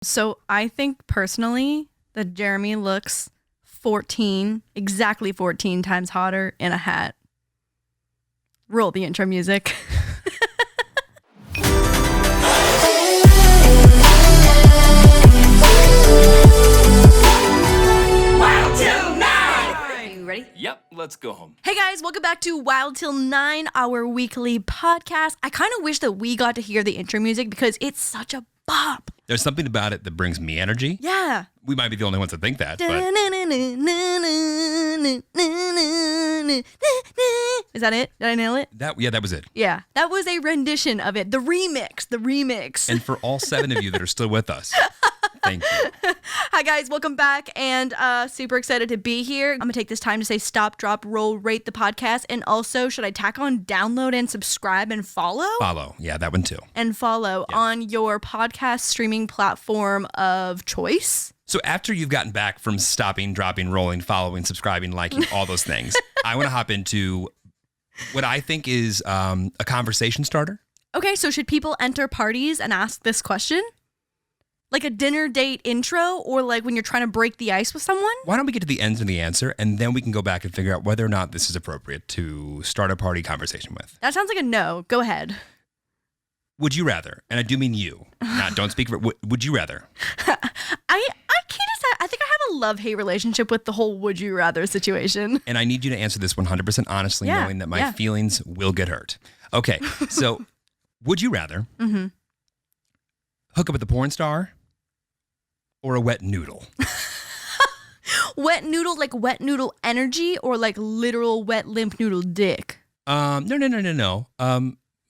So I think personally that Jeremy looks exactly 14 times hotter in a hat. Roll the intro music. Wild Till 9! Are you ready? Yep, let's go home. Hey guys, welcome back to Wild Till 9, our weekly podcast. I kind of wish that we got to hear the intro music because it's such a bop. There's something about it that brings me energy. Yeah. We might be the only ones that think that, but Is that it? Did I nail it? that was it. Yeah, that was a rendition of it. The remix. And for all 7 of you that are still with us, thank you. Hi guys, welcome back, and super excited to be here. I'm gonna take this time to say stop, drop, roll, rate the podcast, and also should I tack on download and subscribe and follow? Follow, yeah, that one too. And follow on your podcast streaming platform of choice. So after you've gotten back from stopping, dropping, rolling, following, subscribing, liking, all those things, I want to hop into what I think is a conversation starter. Okay, so should people enter parties and ask this question? Like a dinner date intro, or like when you're trying to break the ice with someone? Why don't we get to the end of the answer, and then we can go back and figure out whether or not this is appropriate to start a party conversation with. That sounds like a no. Go ahead. Would you rather, and I do mean you, don't speak for, would you rather? I can't decide. I think I have a love-hate relationship with the whole would you rather situation. And I need you to answer this 100% honestly, knowing that my feelings will get hurt. Okay, so would you rather hook up with a porn star or a wet noodle? Wet noodle, like wet noodle energy, or like literal wet limp noodle dick? No.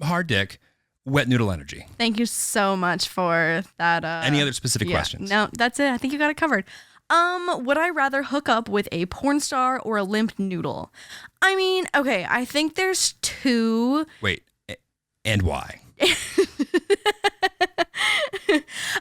Hard dick, wet noodle energy. Thank you so much for that. Any other specific questions? No, that's it. I think you got it covered. Would I rather hook up with a porn star or a limp noodle? I mean, okay, I think there's two. Wait, and why?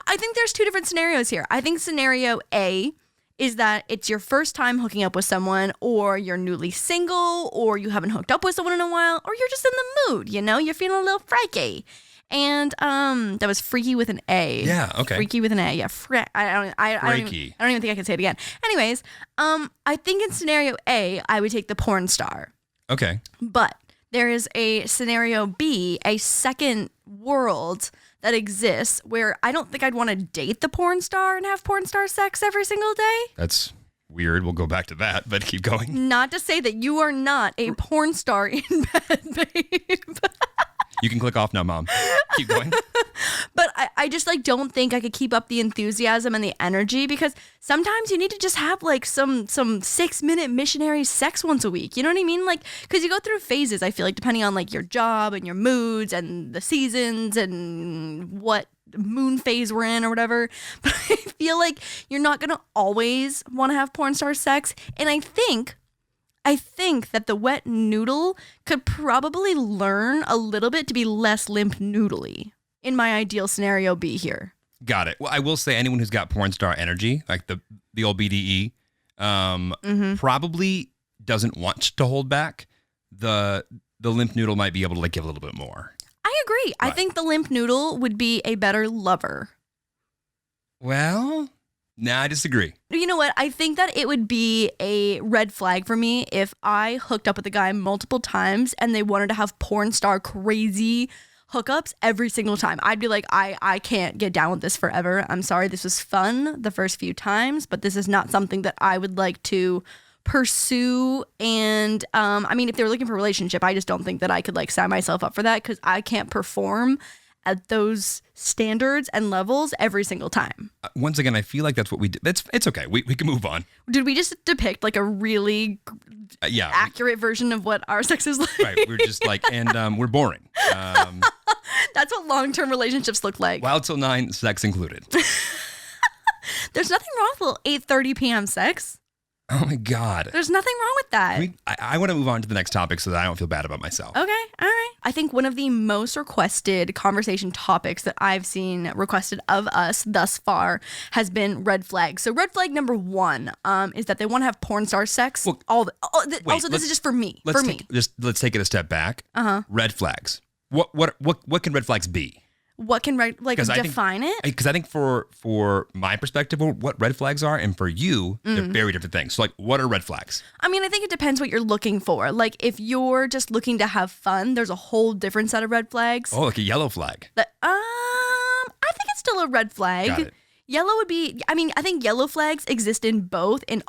I think there's two different scenarios here. I think scenario A is that it's your first time hooking up with someone, or you're newly single, or you haven't hooked up with someone in a while, or you're just in the mood, you know? You're feeling a little freaky. And that was freaky with an A. Yeah, okay. Freaky with an A. Yeah, I don't even think I can say it again. Anyways, I think in scenario A, I would take the porn star. Okay. But there is a scenario B, a second world that exists where I don't think I'd want to date the porn star and have porn star sex every single day. That's weird. We'll go back to that, but keep going. Not to say that you are not a porn star in bed, babe. You can click off now, Mom. Keep going. But I just like don't think I could keep up the enthusiasm and the energy, because sometimes you need to just have like some 6-minute missionary sex once a week. You know what I mean? Like, because you go through phases, I feel like, depending on like your job and your moods and the seasons and what moon phase we're in or whatever. But I feel like you're not going to always want to have porn star sex. And I think that the wet noodle could probably learn a little bit to be less limp noodly in my ideal scenario B here. Got it. Well, I will say anyone who's got porn star energy, like the old BDE, probably doesn't want to hold back. The limp noodle might be able to like give a little bit more. I agree. Right. I think the limp noodle would be a better lover. Well, nah, I disagree. You know what? I think that it would be a red flag for me if I hooked up with a guy multiple times and they wanted to have porn star crazy hookups every single time. I'd be like, I can't get down with this forever. I'm sorry, this was fun the first few times, but this is not something that I would like to pursue. And I mean, if they were looking for a relationship, I just don't think that I could like sign myself up for that, because I can't perform at those standards and levels every single time. Once again, I feel like that's what we did. It's okay. We can move on. Did we just depict like a really accurate version of what our sex is like? Right. We're just like, and we're boring. That's what long-term relationships look like. Wild Till 9, sex included. There's nothing wrong with 8:30 p.m. sex. Oh my God. There's nothing wrong with that. I want to move on to the next topic so that I don't feel bad about myself. Okay, all right. I think one of the most requested conversation topics that I've seen requested of us thus far has been red flags. So red flag number 1 is that they want to have porn star sex. Well, this is just for me. Let's take it a step back. Red flags. What can red flags be? What can define it? Because I think for my perspective, what red flags are, and for you, they're very different things. So like, what are red flags? I mean, I think it depends what you're looking for. Like, if you're just looking to have fun, there's a whole different set of red flags. Oh, like a yellow flag. I think it's still a red flag. Got it. Yellow would be, I mean, I think yellow flags exist in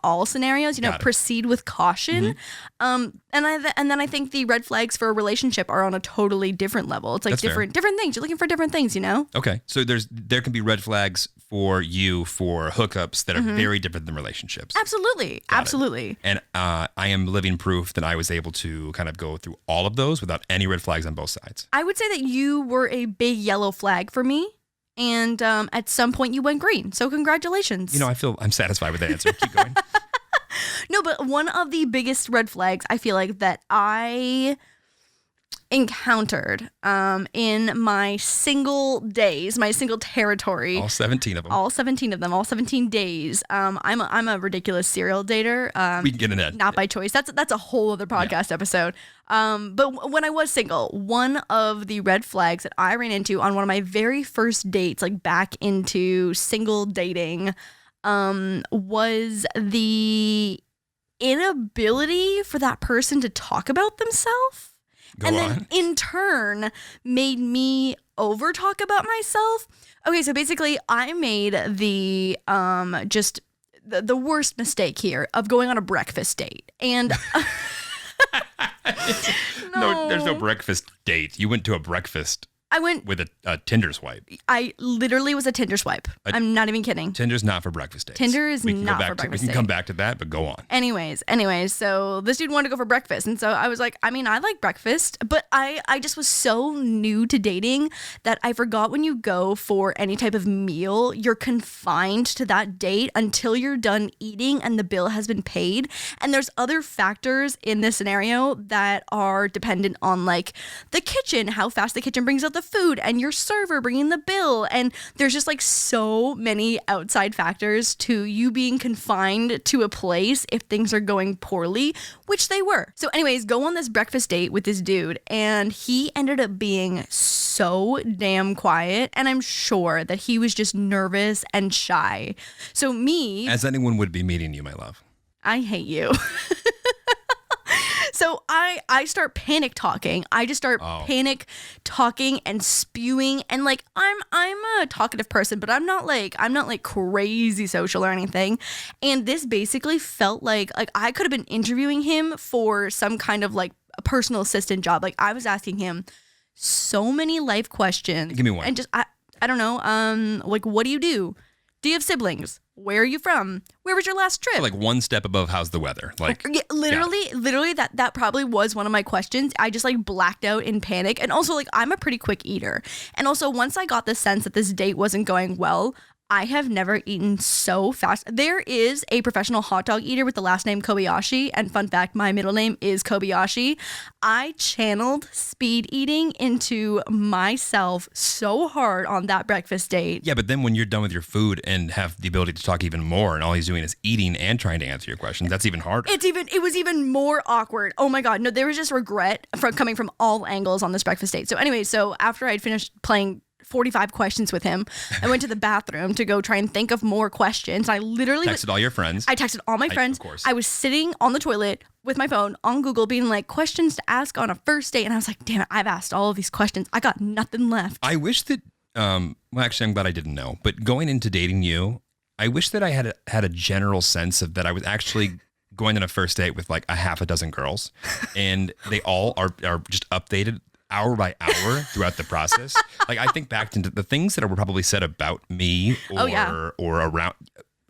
all scenarios, proceed with caution. And then I think the red flags for a relationship are on a totally different level. It's like That's different things. You're looking for different things, Okay. So there can be red flags for you for hookups that are very different than relationships. Absolutely. Absolutely. And I am living proof that I was able to kind of go through all of those without any red flags on both sides. I would say that you were a big yellow flag for me. And at some point you went green. So congratulations. I'm satisfied with that answer. Keep going. No, but one of the biggest red flags I feel like that I encountered in my single days, my single territory. All 17 of them. All 17 of them, all 17 days. I'm a ridiculous serial dater. We can get into that. Not by choice. That's a whole other podcast episode. But when I was single, one of the red flags that I ran into on one of my very first dates, like back into single dating, was the inability for that person to talk about themselves. Then in turn made me over talk about myself. Okay, so basically I made the the worst mistake here of going on a breakfast date. And no, there's no breakfast date. You went to a breakfast. I went with a Tinder swipe. I literally was a Tinder swipe. I'm not even kidding. Tinder's not for breakfast dates. Tinder is not for breakfast dates. We can come back to that, but go on. Anyways, so this dude wanted to go for breakfast. And so I was like, I mean, I like breakfast, but I just was so new to dating that I forgot when you go for any type of meal, you're confined to that date until you're done eating and the bill has been paid. And there's other factors in this scenario that are dependent on like the kitchen, how fast the kitchen brings out the food, and your server bringing the bill, and there's just like so many outside factors to you being confined to a place if things are going poorly, which they were. So anyways, go on this breakfast date with this dude, and he ended up being so damn quiet, and I'm sure that he was just nervous and shy. So me, as anyone would be meeting you, my love, I hate you. So I start panic talking. I just start panic talking and spewing, and like I'm a talkative person, but I'm not like crazy social or anything. And this basically felt like I could have been interviewing him for some kind of like a personal assistant job. Like I was asking him so many life questions. Give me one. And just I don't know. Like, what do you do? Do you have siblings? Where are you from? Where was your last trip? So like one step above, how's the weather? Like literally that probably was one of my questions. I just like blacked out in panic. And also like I'm a pretty quick eater. And also once I got the sense that this date wasn't going well, I have never eaten so fast. There is a professional hot dog eater with the last name Kobayashi. And fun fact, my middle name is Kobayashi. I channeled speed eating into myself so hard on that breakfast date. Yeah, but then when you're done with your food and have the ability to talk even more, and all he's doing is eating and trying to answer your questions, that's even harder. It was even more awkward. Oh my God. No, there was just regret coming from all angles on this breakfast date. So anyway, so after I'd finished playing 45 questions with him, I went to the bathroom to go try and think of more questions. I literally texted all your friends. I texted all my friends. Of course. I was sitting on the toilet with my phone on Google being like, questions to ask on a first date. And I was like, damn it, I've asked all of these questions. I got nothing left. I wish that, well, actually, I'm glad I didn't know. But going into dating you, I wish that I had a general sense of that I was actually going on a first date with like a half a dozen girls. And they all are just updated hour by hour throughout the process. Like I think back to the things that were probably said about me or around,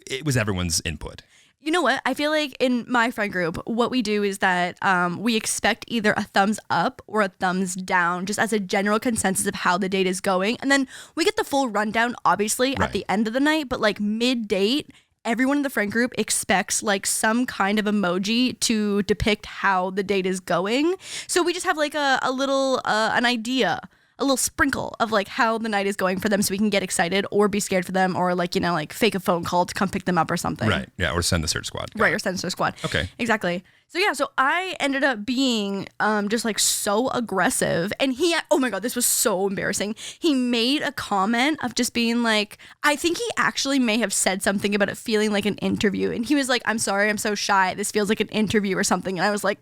it was everyone's input. You know what? I feel like in my friend group, what we do is that we expect either a thumbs up or a thumbs down, just as a general consensus of how the date is going. And then we get the full rundown, obviously, at the end of the night. But like mid-date, everyone in the friend group expects like some kind of emoji to depict how the date is going. So we just have like a little, an idea a little sprinkle of like how the night is going for them so we can get excited or be scared for them or like, like fake a phone call to come pick them up or something. Right. Yeah. Or send the search squad. Right. Or send the search squad. Okay. Exactly. So yeah, so I ended up being just like so aggressive, and oh my God, this was so embarrassing. He made a comment of just being like, I think he actually may have said something about it feeling like an interview, and he was like, I'm sorry, I'm so shy. This feels like an interview or something, and I was like,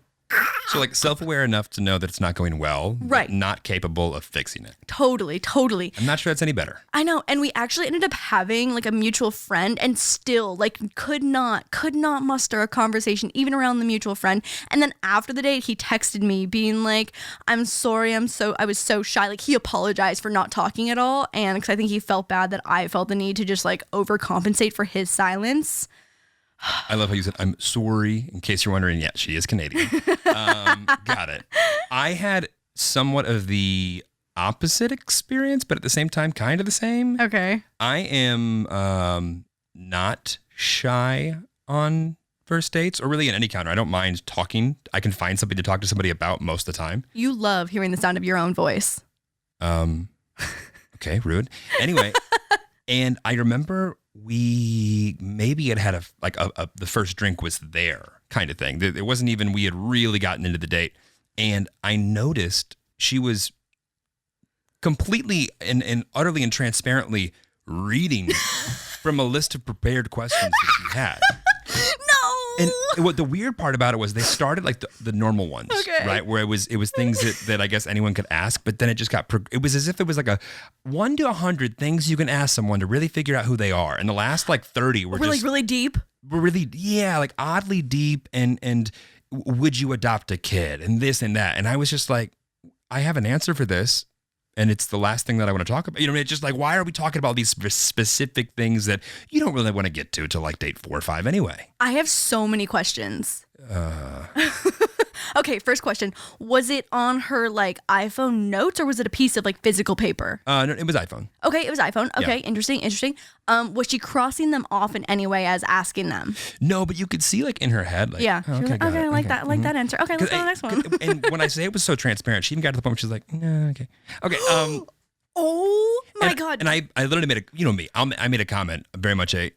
so like self-aware enough to know that it's not going well, right? But not capable of fixing it. Totally. I'm not sure that's any better. I know, and we actually ended up having like a mutual friend, and still like could not muster a conversation even around the mutual friend. And then after the date, he texted me being like, "I'm sorry, I was so shy." Like he apologized for not talking at all, and because I think he felt bad that I felt the need to just like overcompensate for his silence. I love how you said, I'm sorry, in case you're wondering. Yeah, she is Canadian. Got it. I had somewhat of the opposite experience, but at the same time, kind of the same. Okay. I am not shy on first dates or really in any encounter. I don't mind talking. I can find something to talk to somebody about most of the time. You love hearing the sound of your own voice. Okay, rude. Anyway, and I remember we maybe had the first drink was there kind of thing. It wasn't even, we had really gotten into the date. And I noticed she was completely and utterly and transparently reading from a list of prepared questions that she had. No. And what the weird part about it was they started like the normal ones, okay. Right? Where it was things that I guess anyone could ask, but then it just it was as if it was like a 1 to 100 things you can ask someone to really figure out who they are. And the last like 30 were just like really deep. Were really, yeah, like oddly deep and would you adopt a kid and this and that. And I was just like, I have an answer for this. And it's the last thing that I want to talk about. You know, it's just like, why are we talking about these specific things that you don't really want to get to till like date 4 or 5 anyway? I have so many questions. Okay, first question. Was it on her like iPhone notes or was it a piece of like physical paper? No, it was iPhone. Okay, it was iPhone. Okay, yeah. Interesting. Was she crossing them off in any way as asking them? No, but you could see like in her head, like, yeah. Oh, She was like, okay, I like that. I like that answer. Okay, let's go to the next one. And when I say it was so transparent, she even got to the point where she's like, no, okay. Okay. Oh my God. And I literally made I made a comment very much am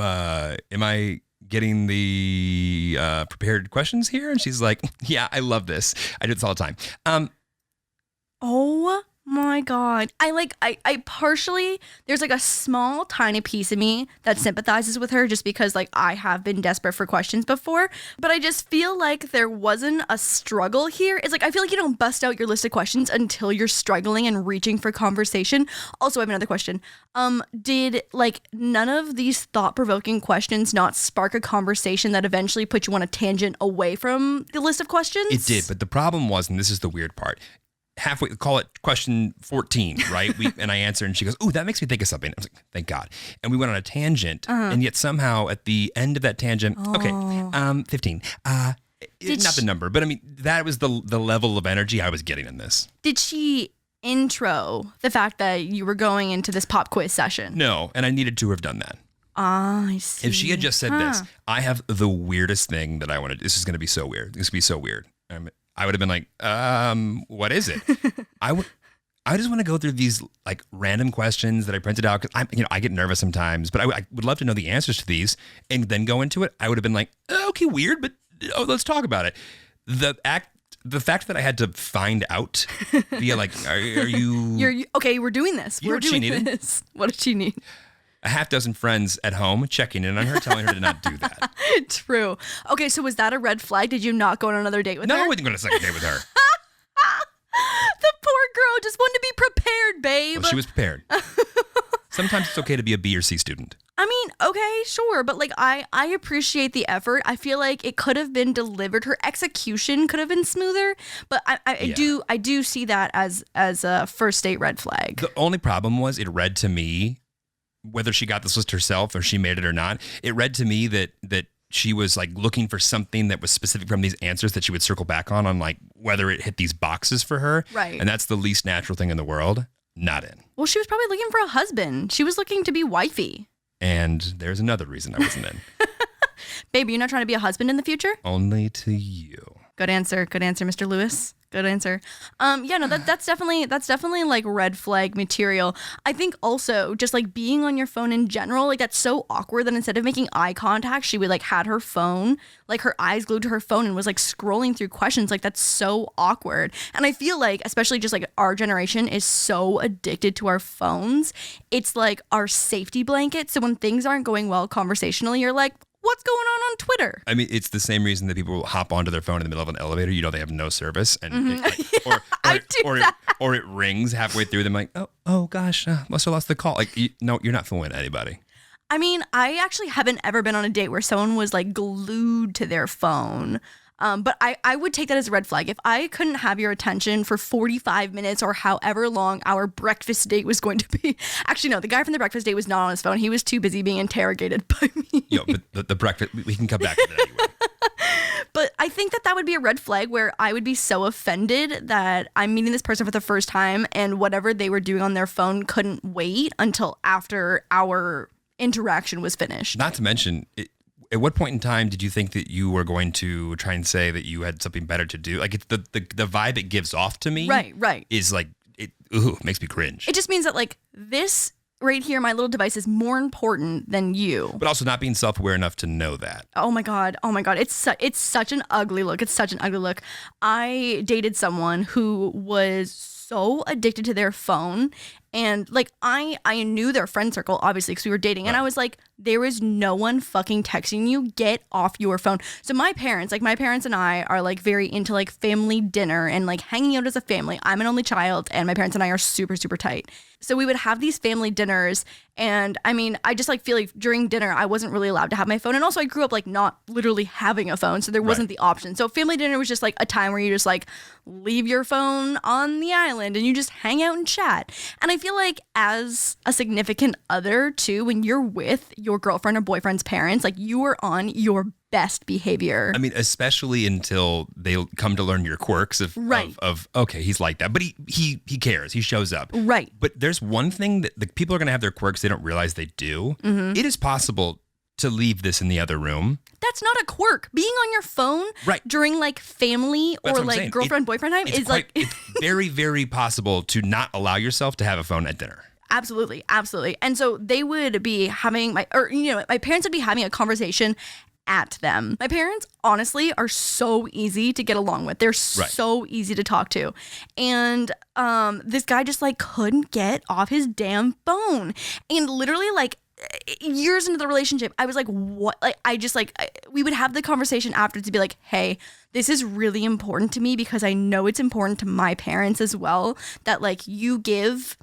I getting the prepared questions here? And she's like, yeah, I love this. I do this all the time. Oh my God. I partially, there's like a small tiny piece of me that sympathizes with her just because like I have been desperate for questions before, but I just feel like there wasn't a struggle here. It's like, I feel like you don't bust out your list of questions until you're struggling and reaching for conversation. Also, I have another question. Did like none of these thought-provoking questions not spark a conversation that eventually put you on a tangent away from the list of questions? It did, but the problem was, and this is the weird part, halfway, call it question 14, right? And I answer and she goes, "Ooh, that makes me think of something." I was like, "Thank God." And we went on a tangent, and yet somehow at the end of that tangent, okay, 15. Not the number, but I mean, that was the level of energy I was getting in this. Did she intro the fact that you were going into this pop quiz session? No, and I needed to have done that. I see. If she had just said this, I have the weirdest thing that I want to, this is going to be so weird. This would be so weird. I would have been like, what is it? I just want to go through these like random questions that I printed out because I get nervous sometimes, but I would love to know the answers to these and then go into it. I would have been like, okay, weird, but let's talk about it. The fact that I had to find out via like, are you? Okay, we're doing this. We're doing this. What did she need? A half dozen friends at home checking in on her, telling her to not do that. True. Okay, so was that a red flag? Did you not go on another date with her? No, I didn't go on a second date with her. The poor girl just wanted to be prepared, babe. Well, she was prepared. Sometimes it's okay to be a B or C student. I mean, okay, sure, but like I appreciate the effort. I feel like it could have been delivered. Her execution could have been smoother, but I do see that as a first date red flag. The only problem was it read to me, whether she got this list herself or she made it or not, it read to me that she was like looking for something that was specific from these answers that she would circle back on like whether it hit these boxes for her. Right. And that's the least natural thing in the world. Not in. Well, she was probably looking for a husband. She was looking to be wifey. And there's another reason I wasn't in. Baby, you're not trying to be a husband in the future? Only to you. Good answer, Mr. Lewis. Good answer. Yeah, no, that's definitely like red flag material. I think also just like being on your phone in general, like that's so awkward that instead of making eye contact, she would like had her phone, like her eyes glued to her phone and was like scrolling through questions. Like that's so awkward. And I feel like, especially just like our generation is so addicted to our phones. It's like our safety blanket. So when things aren't going well conversationally, you're like, what's going on Twitter? I mean, it's the same reason that people will hop onto their phone in the middle of an elevator. You know, they have no service, and or it rings halfway through. Them like, oh gosh, must have lost the call. Like, no, you're not fooling anybody. I mean, I actually haven't ever been on a date where someone was like glued to their phone. But I would take that as a red flag. If I couldn't have your attention for 45 minutes or however long our breakfast date was going to be. Actually, no, the guy from the breakfast date was not on his phone. He was too busy being interrogated by me. Yo, but the breakfast, we can come back to that anyway. But I think that would be a red flag where I would be so offended that I'm meeting this person for the first time and whatever they were doing on their phone couldn't wait until after our interaction was finished. Not to mention, at what point in time did you think that you were going to try and say that you had something better to do? Like, it's the vibe it gives off to me. Right. Is like, it makes me cringe. It just means that like this right here, my little device is more important than you. But also not being self-aware enough to know that. Oh my God. It's such an ugly look. I dated someone who was so addicted to their phone. And like I knew their friend circle, obviously, because we were dating. And I was like, there is no one fucking texting you. Get off your phone. So my parents and I are like very into like family dinner and like hanging out as a family. I'm an only child and my parents and I are super, super tight. So we would have these family dinners. And I mean, I just like feel like during dinner, I wasn't really allowed to have my phone. And also I grew up like not literally having a phone. So there wasn't the option. So family dinner was just like a time where you just like leave your phone on the island and you just hang out and chat. And I feel like as a significant other too, when you're with your girlfriend or boyfriend's parents, like you are on your best behavior. I mean, especially until they come to learn your quirks of okay, he's like that, but he cares, he shows up. Right. But there's one thing that the people are going to have their quirks they don't realize they do. Mm-hmm. It is possible to leave this in the other room. That's not a quirk. Being on your phone during like family or like girlfriend boyfriend time is like it's very, very possible to not allow yourself to have a phone at dinner. Absolutely. And so they would be having my parents would be having a conversation at them. My parents, honestly, are so easy to get along with. They're so easy to talk to. And this guy just like couldn't get off his damn phone. And literally like years into the relationship, I was like, what? Like, we would have the conversation after to be like, hey, this is really important to me because I know it's important to my parents as well that like you give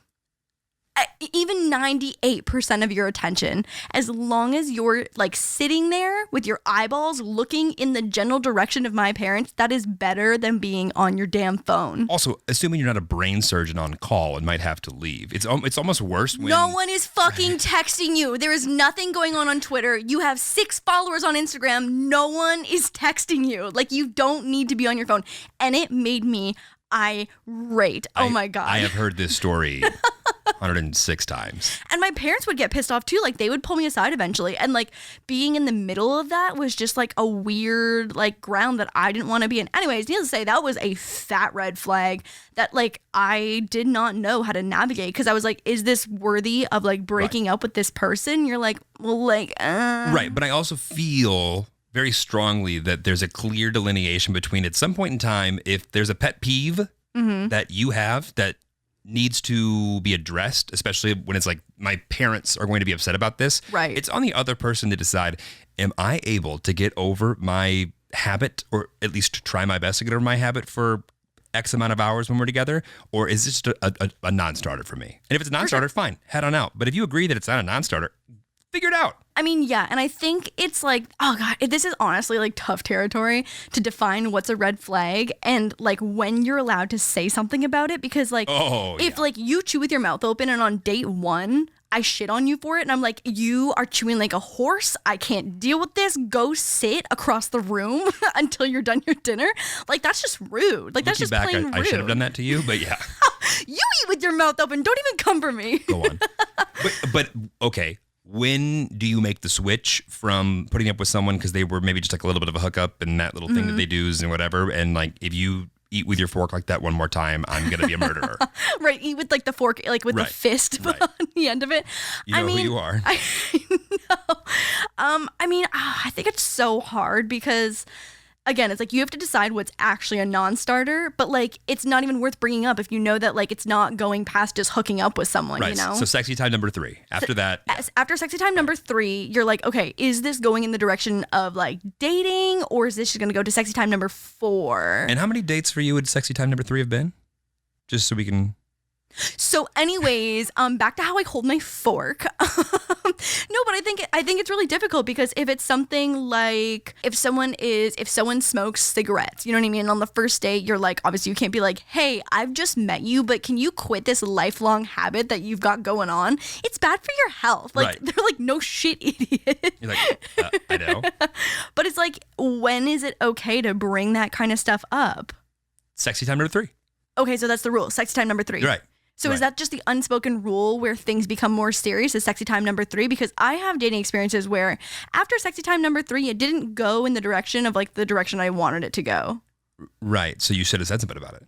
even 98% of your attention, as long as you're like sitting there with your eyeballs looking in the general direction of my parents, that is better than being on your damn phone. Also, assuming you're not a brain surgeon on call and might have to leave, it's almost worse when no one is fucking texting you. There is nothing going on Twitter. You have 6 followers on Instagram. No one is texting you. Like, you don't need to be on your phone. And it made me irate. Oh my God. I have heard this story 106 times. And my parents would get pissed off too. Like, they would pull me aside eventually. And like being in the middle of that was just like a weird like ground that I didn't want to be in. Anyways, needless to say, that was a fat red flag that like I did not know how to navigate, because I was like, is this worthy of like breaking up with this person? You're like, well, like Right. But I also feel very strongly that there's a clear delineation between, at some point in time, if there's a pet peeve that you have that needs to be addressed, especially when it's like, my parents are going to be upset about this. Right. It's on the other person to decide, am I able to get over my habit, or at least try my best to get over my habit for X amount of hours when we're together? Or is this just a non-starter for me? And if it's a non-starter, fine, head on out. But if you agree that it's not a non-starter, figure it out. I mean, yeah, and I think it's like, oh God, this is honestly like tough territory to define what's a red flag and like when you're allowed to say something about it, because like if like you chew with your mouth open and on date 1 I shit on you for it and I'm like, you are chewing like a horse, I can't deal with this, go sit across the room until you're done your dinner. Like, that's just rude. Like, that's just plain rude. I should have done that to you, but yeah. You eat with your mouth open, don't even come for me. Go on. But okay. When do you make the switch from putting up with someone because they were maybe just like a little bit of a hookup and that little thing that they do and whatever, and like if you eat with your fork like that one more time, I'm going to be a murderer. Right. Eat with like the fork, like with the fist on the end of it. You know who you are. I know. I think it's so hard because, again, it's like you have to decide what's actually a non-starter, but like it's not even worth bringing up if you know that like it's not going past just hooking up with someone, right. you know? So sexy time number 3. After that. After sexy time number 3, you're like, okay, is this going in the direction of like dating, or is this just going to go to sexy time number 4? And how many dates for you would sexy time number 3 have been? Just so we can... So anyways, back to how I hold my fork. No, but I think it's really difficult because if it's something like if someone smokes cigarettes, you know what I mean? On the first date, you're like, obviously you can't be like, hey, I've just met you, but can you quit this lifelong habit that you've got going on? It's bad for your health. Like they're like, no shit, idiot. You're like, I know. But it's like, when is it okay to bring that kind of stuff up? Sexy time number 3. Okay, so that's the rule. Sexy time number 3. You're right. So is that just the unspoken rule where things become more serious is sexy time number 3? Because I have dating experiences where after sexy time number 3, it didn't go in the direction of like the direction I wanted it to go. Right. So you should have said something about it.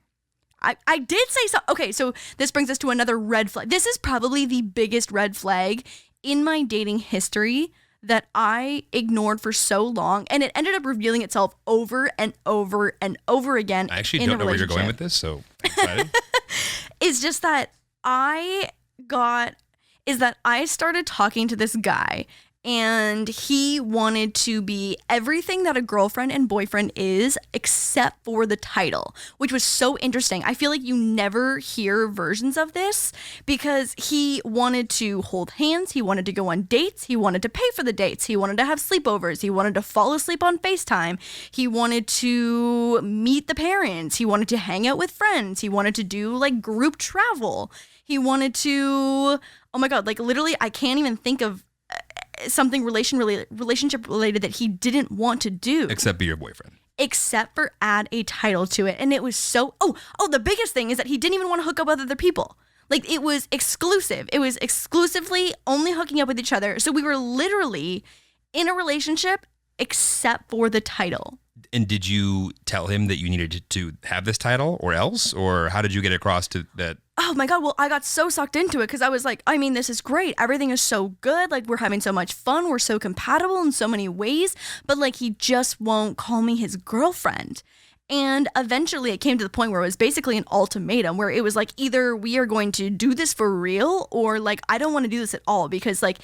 I did say so. Okay, so this brings us to another red flag. This is probably the biggest red flag in my dating history that I ignored for so long, and it ended up revealing itself over and over and over again. I actually don't know where you're going with this, so I'm excited. It's just that I started talking to this guy, and he wanted to be everything that a girlfriend and boyfriend is except for the title, which was so interesting. I feel like you never hear versions of this because he wanted to hold hands, he wanted to go on dates, he wanted to pay for the dates, he wanted to have sleepovers, he wanted to fall asleep on FaceTime, he wanted to meet the parents, he wanted to hang out with friends, he wanted to do like group travel, he wanted to, oh my God, like literally I can't even think of something relationship related that he didn't want to do except be your boyfriend, except for add a title to it. And it was so the biggest thing is that he didn't even want to hook up with other people. Like it was exclusive. It was exclusively only hooking up with each other. So we were literally in a relationship except for the title. And did you tell him that you needed to have this title or else? Or how did you get across to that? Oh my God. Well, I got so sucked into it because I was like, I mean, this is great. Everything is so good. Like we're having so much fun. We're so compatible in so many ways. But like he just won't call me his girlfriend. And eventually it came to the point where it was basically an ultimatum where it was like either we are going to do this for real or like I don't want to do this at all because like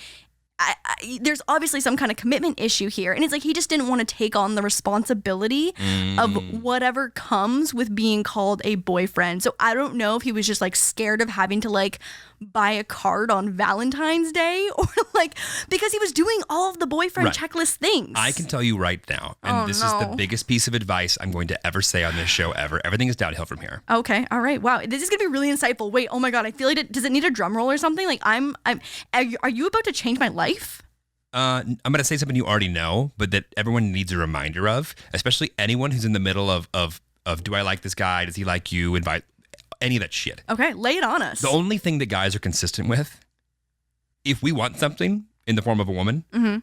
there's obviously some kind of commitment issue here. And it's like he just didn't want to take on the responsibility of whatever comes with being called a boyfriend. So I don't know if he was just like scared of having to like buy a card on Valentine's Day or like because he was doing all of the boyfriend checklist things. I can tell you right now, and this is the biggest piece of advice I'm going to ever say on this show ever. Everything is downhill from here. Okay. All right. Wow. This is going to be really insightful. Wait, oh my God. I feel like does it need a drum roll or something? Like are you about to change my life? I'm going to say something you already know, but that everyone needs a reminder of, especially anyone who's in the middle of do I like this guy? Does he like you? Invite any of that shit. Okay, lay it on us. The only thing that guys are consistent with, if we want something in the form of a woman,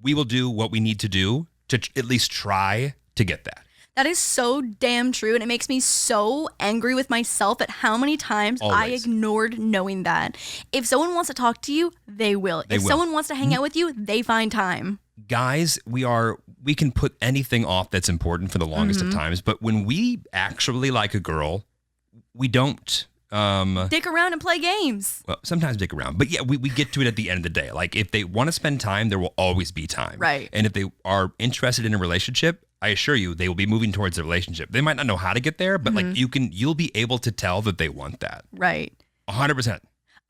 we will do what we need to do to at least try to get that. That is so damn true, and it makes me so angry with myself at how many times I ignored knowing that. If someone wants to talk to you, they will. If someone wants to hang out with you, they find time. Guys, we can put anything off that's important for the longest of times, but when we actually like a girl, we don't dick around and play games. Well, sometimes dick around, but yeah, we get to it at the end of the day. Like if they want to spend time, there will always be time. Right. And if they are interested in a relationship, I assure you, they will be moving towards a relationship. They might not know how to get there, but like you'll be able to tell that they want that. Right. 100%.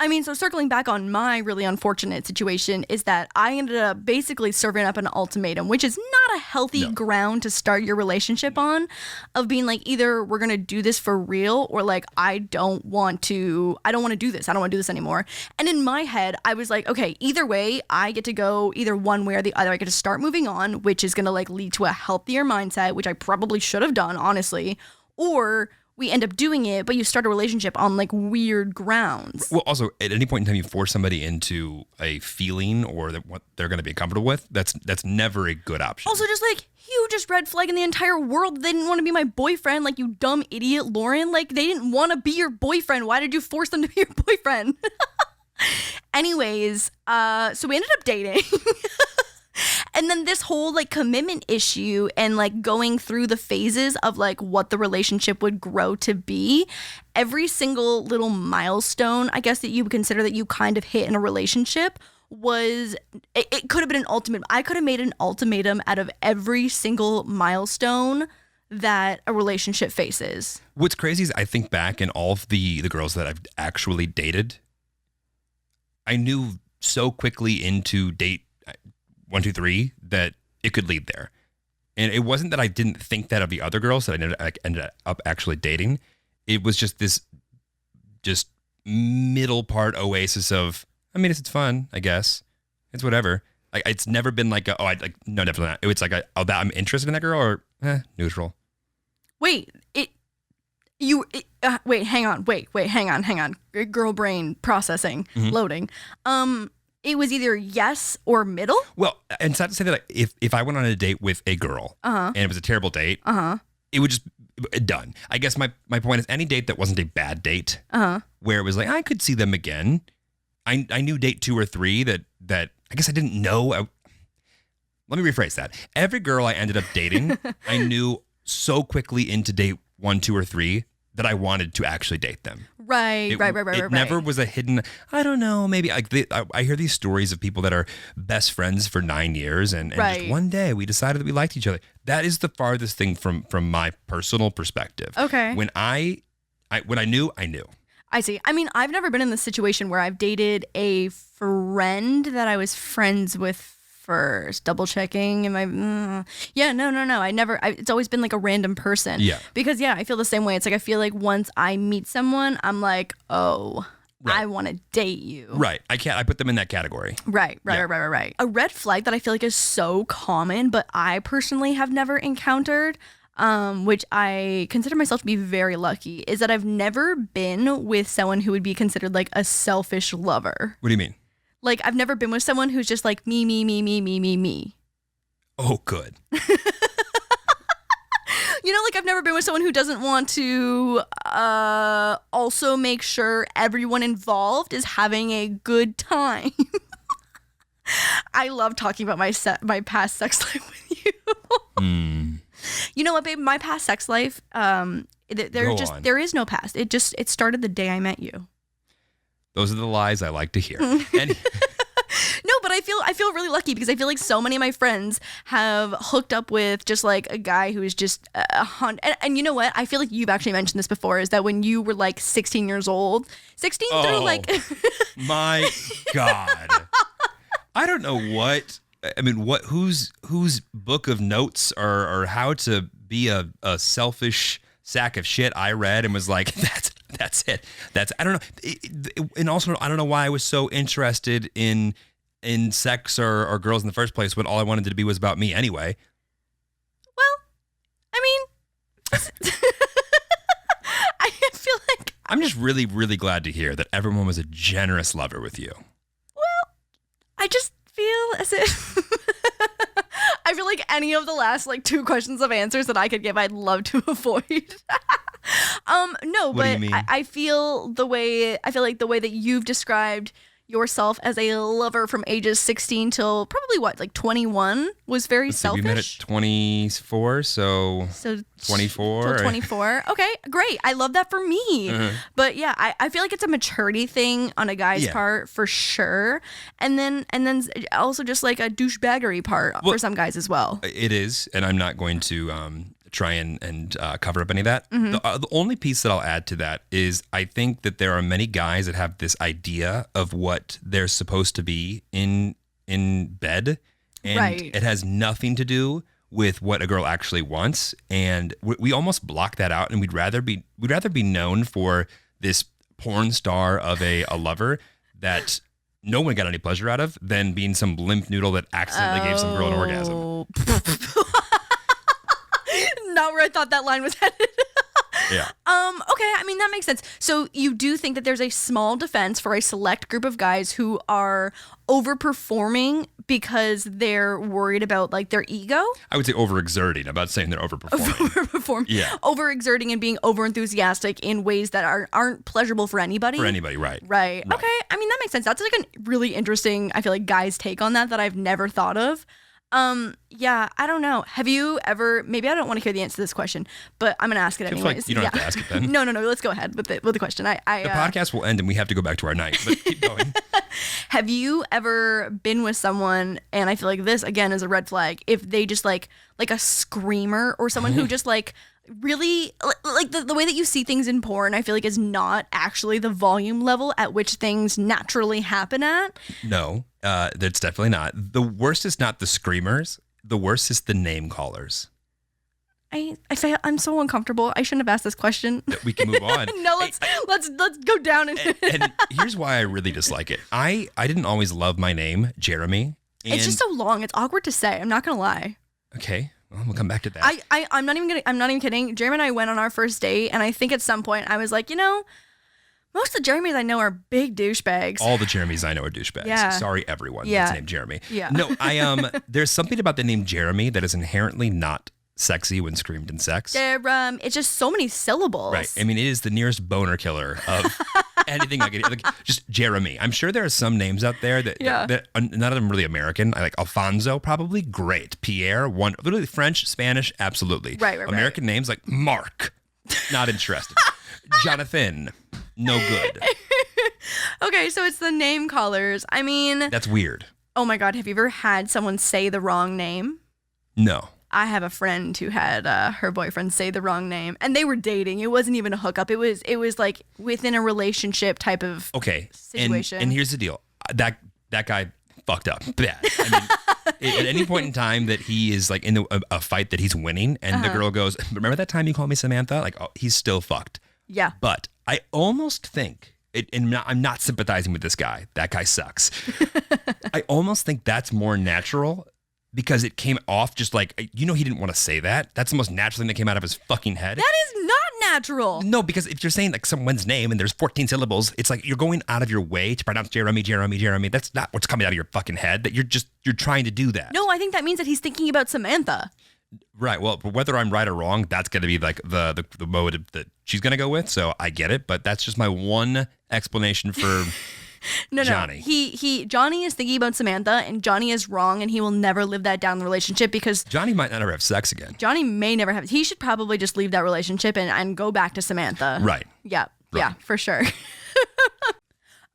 I mean, so circling back on my really unfortunate situation is that I ended up basically serving up an ultimatum, which is not a healthy ground to start your relationship on, of being like, either we're going to do this for real or like, I don't want to do this. I don't want to do this anymore. And in my head, I was like, okay, either way, I get to go either one way or the other. I get to start moving on, which is going to like lead to a healthier mindset, which I probably should have done, honestly, or we end up doing it, but you start a relationship on like weird grounds. Well, also at any point in time you force somebody into a feeling or what they're going to be comfortable with, that's never a good option. Also, just like hugest red flag in the entire world. They didn't want to be my boyfriend, like, you dumb idiot, Lauren. Like, they didn't want to be your boyfriend. Why did you force them to be your boyfriend? Anyways, so we ended up dating. And then this whole like commitment issue and like going through the phases of like what the relationship would grow to be, every single little milestone, I guess, that you would consider that you kind of hit in a relationship was, it could have been an ultimatum. I could have made an ultimatum out of every single milestone that a relationship faces. What's crazy is I think back in all of the girls that I've actually dated, I knew so quickly into date 1, 2, 3 that it could lead there. And it wasn't that I didn't think that of the other girls that I ended up actually dating. It was just this middle part oasis of, I mean, it's fun, I guess. It's whatever. Like, it's never been like, no, definitely not. It's like, that I'm interested in that girl, or neutral. Wait, hang on. Girl brain processing, loading. It was either yes or middle? Well, and it's not to say that like, if I went on a date with a girl and it was a terrible date, it would just done. I guess my point is any date that wasn't a bad date, where it was like, I could see them again. I knew date 2 or 3 that I guess I didn't know. Let me rephrase that. Every girl I ended up dating, I knew so quickly into date 1, 2, or 3 that I wanted to actually date them. Right. It never was a hidden, I don't know, maybe like I hear these stories of people that are best friends for 9 years and just one day we decided that we liked each other. That is the farthest thing from my personal perspective. Okay. When I knew, I knew. I see. I mean, I've never been in the situation where I've dated a friend that I was friends with first. Double checking. No. I never. It's always been like a random person. Yeah. Because I feel the same way. It's like I feel like once I meet someone, I'm like, oh, right. I want to date you. Right. I put them in that category. Right. A red flag that I feel like is so common, but I personally have never encountered, which I consider myself to be very lucky, is that I've never been with someone who would be considered like a selfish lover. What do you mean? Like, I've never been with someone who's just like me. Oh, good. Like I've never been with someone who doesn't want to also make sure everyone involved is having a good time. I love talking about my past sex life with you. You know what, babe? My past sex life, there is no past. It started the day I met you. Those are the lies I like to hear. No, but I feel really lucky because I feel like so many of my friends have hooked up with just like a guy who is just and you know what? I feel like you've actually mentioned this before, is that when you were like 16 years old, 16 through like my God. I don't know whose book of notes or how to be a selfish sack of shit I read and was like, that's it. I don't know. And also, I don't know why I was so interested in sex or girls in the first place when all I wanted it to be was about me anyway. Well, I mean, I feel like I'm just really, really glad to hear that everyone was a generous lover with you. Well, I just feel as if I feel like any of the last like 2 questions of answers that I could give, I'd love to avoid. No, what but do you mean? I feel like the way that you've described yourself as a lover from ages 16 till probably like 21 was very selfish. You met at 24, so 24. 24. Okay, great. I love that for me. But yeah, I feel like it's a maturity thing on a guy's part for sure. And then also just like a douchebaggery part for some guys as well. It is, and I'm not going to try and cover up any of that. The only piece that I'll add to that is I think that there are many guys that have this idea of what they're supposed to be in bed, and it has nothing to do with what a girl actually wants, and we almost block that out, and we'd rather be known for this porn star of a lover that no one got any pleasure out of than being some limp noodle that accidentally gave some girl an orgasm. Not where I thought that line was headed. Yeah. Okay, I mean, that makes sense. So you do think that there's a small defense for a select group of guys who are overperforming because they're worried about like their ego? I would say overexerting. I'm not saying they're overperforming. Yeah. Overexerting and being overenthusiastic in ways that aren't pleasurable for anybody. For anybody, right. Right. Okay. I mean, that makes sense. That's like a really interesting, I feel like, guys' take on that I've never thought of. Yeah, I don't know. Have you ever, maybe I don't want to hear the answer to this question, but I'm going to ask it anyways. Like you don't have to ask it then. No. Let's go ahead with the question. The podcast will end and we have to go back to our night, but keep going. Have you ever been with someone, and I feel like this, again, is a red flag, if they just like a screamer or someone who just like really, like the way that you see things in porn, I feel like is not actually the volume level at which things naturally happen at? No, that's definitely not. The worst is not the screamers. The worst is the name callers. I say I'm so uncomfortable. I shouldn't have asked this question. We can move on. No, let's go down and here's why I really dislike it. I didn't always love my name, Jeremy. It's just so long. It's awkward to say. I'm not gonna lie. Okay. Well, we'll come back to that. I'm not even kidding. Jeremy and I went on our first date, and I think at some point I was like, most of the Jeremys I know are big douchebags. All the Jeremys I know are douchebags. Yeah. Sorry, everyone. Yeah. That's named Jeremy. Yeah. No, there's something about the name Jeremy that is inherently not sexy when screamed in sex. It's just so many syllables. Right. I mean, it is the nearest boner killer of anything I could, like, just Jeremy. I'm sure there are some names out there that none of them really American. I like Alfonso, probably great. Pierre, one, literally French, Spanish, absolutely. Right. American names like Mark, not interested. Jonathan, no good. Okay, so it's the name callers. I mean, that's weird. Oh my God, have you ever had someone say the wrong name? No. I have a friend who had her boyfriend say the wrong name, and they were dating. It wasn't even a hookup. It was like within a relationship type of situation. And here's the deal: that guy fucked up bad. I mean, at any point in time that he is like in a fight that he's winning, and the girl goes, "Remember that time you called me Samantha?" Like, oh, he's still fucked. Yeah. But I almost think. I'm not sympathizing with this guy. That guy sucks. I almost think that's more natural. Because it came off just like, he didn't want to say that. That's the most natural thing that came out of his fucking head. That is not natural. No, because if you're saying like someone's name and there's 14 syllables, it's like you're going out of your way to pronounce Jeremy. That's not what's coming out of your fucking head. That you're trying to do that. No, I think that means that he's thinking about Samantha. Right. Well, whether I'm right or wrong, that's going to be like the motive that she's going to go with. So I get it. But that's just my one explanation for... No, Johnny. Johnny is thinking about Samantha, and Johnny is wrong, and he will never live that down in the relationship because Johnny might never have sex again. Johnny may never have. He should probably just leave that relationship and go back to Samantha. Right. Yeah. Right. Yeah, for sure.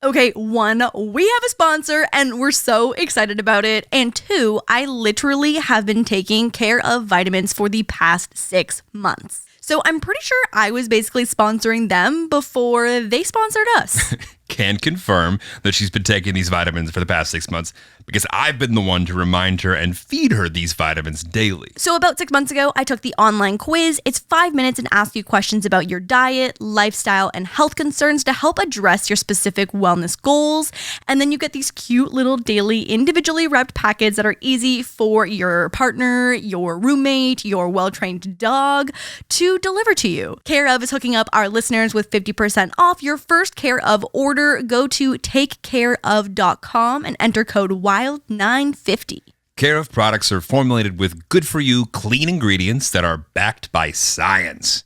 Okay, 1, we have a sponsor and we're so excited about it. And 2, I literally have been taking Care of vitamins for the past 6 months. So I'm pretty sure I was basically sponsoring them before they sponsored us. Can confirm that she's been taking these vitamins for the past 6 months because I've been the one to remind her and feed her these vitamins daily. So about 6 months ago, I took the online quiz. It's 5 minutes and asks you questions about your diet, lifestyle, and health concerns to help address your specific wellness goals. And then you get these cute little daily individually wrapped packets that are easy for your partner, your roommate, your well-trained dog to deliver to you. Care of is hooking up our listeners with 50% off your first Care of order. Go to takecareof.com and enter code WILD950. Care of products are formulated with good-for-you, clean ingredients that are backed by science.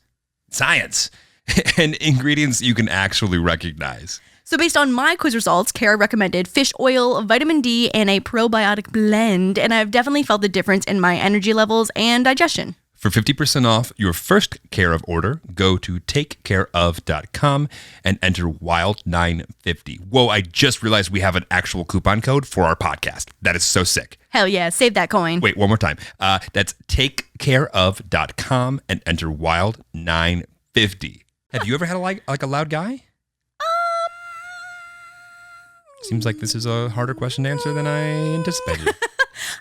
Science. And ingredients you can actually recognize. So based on my quiz results, Kara recommended fish oil, vitamin D, and a probiotic blend, and I've definitely felt the difference in my energy levels and digestion. For 50% off your first Care of order, go to takecareof.com and enter WILD950. Whoa, I just realized we have an actual coupon code for our podcast. That is so sick. Hell yeah, save that coin. Wait, one more time. That's takecareof.com and enter WILD950. Have you ever had a loud guy? Seems like this is a harder question to answer than I anticipated.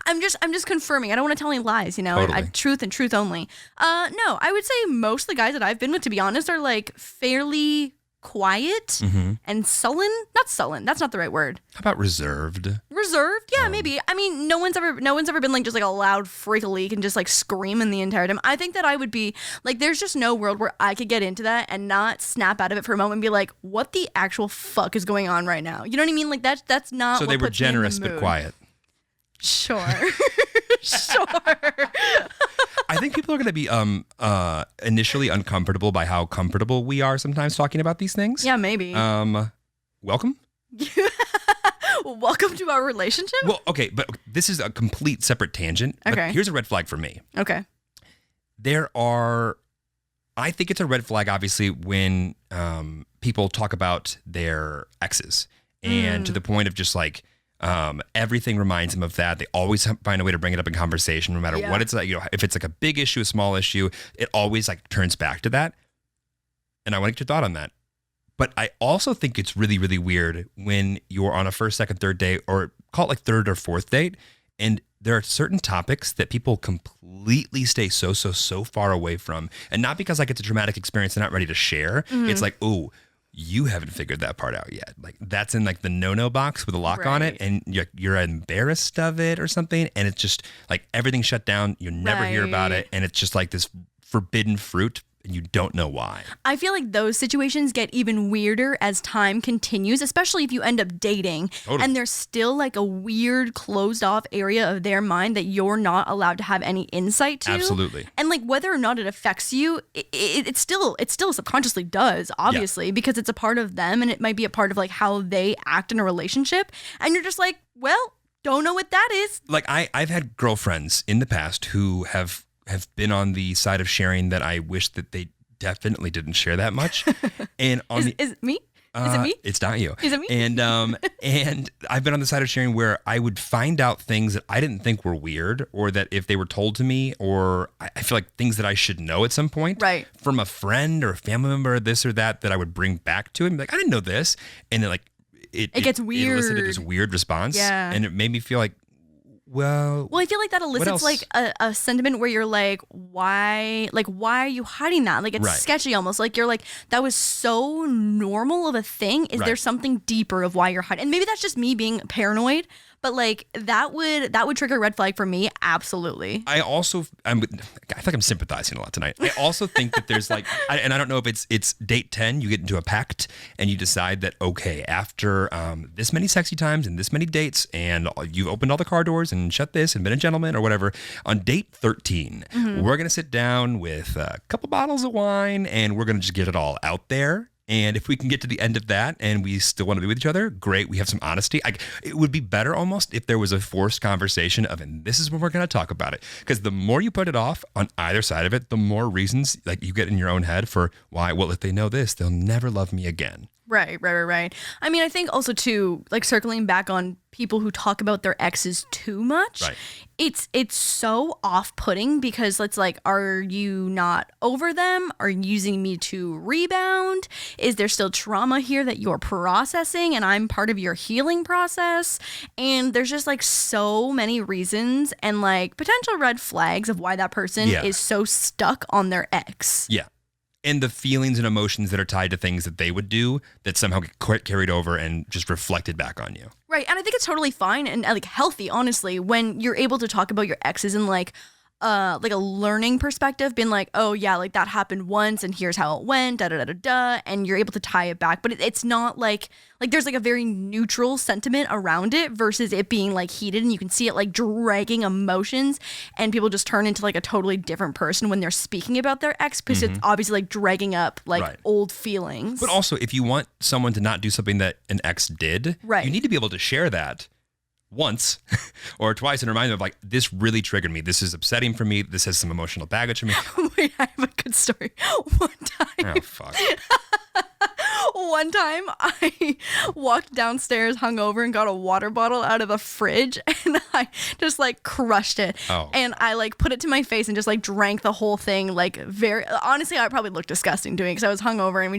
I'm just confirming. I don't want to tell any lies, Totally. Truth and truth only. No, I would say most of the guys that I've been with, to be honest, are like fairly quiet and sullen. Not sullen. That's not the right word. How about reserved? Reserved? Yeah, maybe. I mean, no one's ever been like just like a loud freak a leak and just like screaming the entire time. I think that I would be like, there's just no world where I could get into that and not snap out of it for a moment and be like, what the actual fuck is going on right now? You know what I mean? Like that's not. So what they were puts me in the generous but mood. quiet. Sure. Sure. I think people are going to be initially uncomfortable by how comfortable we are sometimes talking about these things. Yeah, maybe. Welcome. Welcome to our relationship? Well, okay, but this is a complete separate tangent. Okay. But here's a red flag for me. Okay. I think it's a red flag, obviously, when people talk about their exes and to the point of just like, everything reminds them of that. They always find a way to bring it up in conversation, no matter what it's like. You know, if it's like a big issue, a small issue, it always like turns back to that. And I want to get your thought on that. But I also think it's really, really weird when you're on a first, second, third date, or call it like third or fourth date, and there are certain topics that people completely stay so far away from. And not because like it's a traumatic experience they're not ready to share. It's like, oh, you haven't figured that part out yet. Like that's in like the no box with a lock on it, and you're embarrassed of it or something, and it's just like everything's shut down. You never hear about it, and it's just like this forbidden fruit, and you don't know why. I feel like those situations get even weirder as time continues, especially if you end up dating and there's still like a weird closed off area of their mind that you're not allowed to have any insight to. Absolutely. And like whether or not it affects you, it still subconsciously does, obviously, because it's a part of them and it might be a part of like how they act in a relationship. And you're just like, well, don't know what that is. Like I've had girlfriends in the past who have been on the side of sharing that I wish that they definitely didn't share that much. And on Is it me? Is it me? It's not you. Is it me? And and I've been on the side of sharing where I would find out things that I didn't think were weird, or that if they were told to me, or I feel like things that I should know at some point, right, from a friend or a family member, or this or that I would bring back to him, like I didn't know this, and then like it gets weird. It elicited this weird response, and it made me feel like, Well, I feel like that elicits like a sentiment where you're like, why are you hiding that? Like it's sketchy almost. Like you're like, that was so normal of a thing. Is there something deeper of why you're hiding? And maybe that's just me being paranoid, but like that would trigger a red flag for me. Absolutely. I feel like I'm sympathizing a lot tonight. I also think that there's like, and I don't know if it's date 10, you get into a pact and you decide that, okay, after this many sexy times and this many dates, and you've opened all the car doors and shut this and been a gentleman or whatever, on date 13, we're going to sit down with a couple bottles of wine and we're going to just get it all out there. And if we can get to the end of that and we still want to be with each other, great. We have some honesty. It would be better almost if there was a forced conversation of, and this is when we're going to talk about it. Because the more you put it off on either side of it, the more reasons like you get in your own head for why, well, if they know this, they'll never love me again. Right. I mean, I think also too, like circling back on people who talk about their exes too much, it's so off-putting because it's like, are you not over them? Are you using me to rebound? Is there still trauma here that you're processing and I'm part of your healing process? And there's just like so many reasons and like potential red flags of why that person is so stuck on their ex. Yeah. And the feelings and emotions that are tied to things that they would do that somehow get carried over and just reflected back on you. Right. And I think it's totally fine and like healthy, honestly, when you're able to talk about your exes in like a learning perspective, being like, oh yeah, like that happened once and here's how it went, and you're able to tie it back. But it's not like there's like a very neutral sentiment around it versus it being like heated, and you can see it like dragging emotions, and people just turn into like a totally different person when they're speaking about their ex because it's obviously like dragging up like old feelings. But also, if you want someone to not do something that an ex did, you need to be able to share that once or twice and remind them of like, this really triggered me. This is upsetting for me. This has some emotional baggage for me. Wait, I have a good story. One time. Oh, fuck. One time I walked downstairs hungover and got a water bottle out of the fridge and I just like crushed it. Oh. And I like put it to my face and just like drank the whole thing. Like honestly, I probably looked disgusting doing it because I was hungover and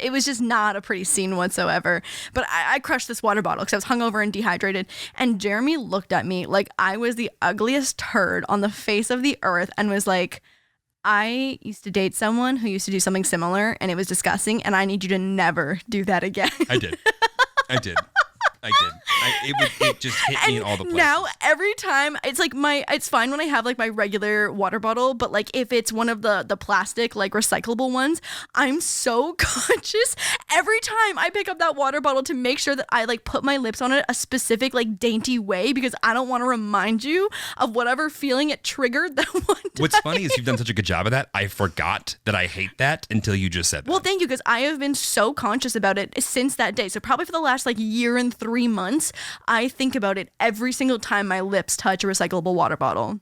it was just not a pretty scene whatsoever. But I crushed this water bottle because I was hungover and dehydrated. And Jeremy looked at me like I was the ugliest turd on the face of the earth and was like, I used to date someone who used to do something similar, and it was disgusting, and I need you to never do that again. I did. It just hit me in all the places. Now every time it's like it's fine when I have like my regular water bottle, but like if it's one of the plastic like recyclable ones, I'm so conscious every time I pick up that water bottle to make sure that I like put my lips on it a specific like dainty way, because I don't want to remind you of whatever feeling it triggered that one time. What's funny is you've done such a good job of that. I forgot that I hate that until you just said that. Well, thank you, because I have been so conscious about it since that day. So probably for the last like year and 3 months, I think about it every single time my lips touch a recyclable water bottle.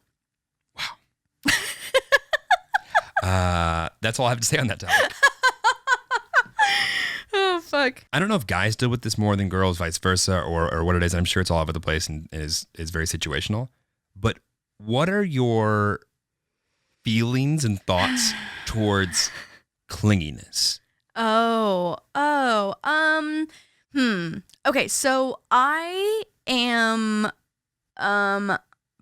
Wow. That's all I have to say on that topic. Oh, fuck. I don't know if guys deal with this more than girls, vice versa, or what it is. I'm sure it's all over the place and is very situational. But what are your feelings and thoughts towards clinginess? Okay, so I am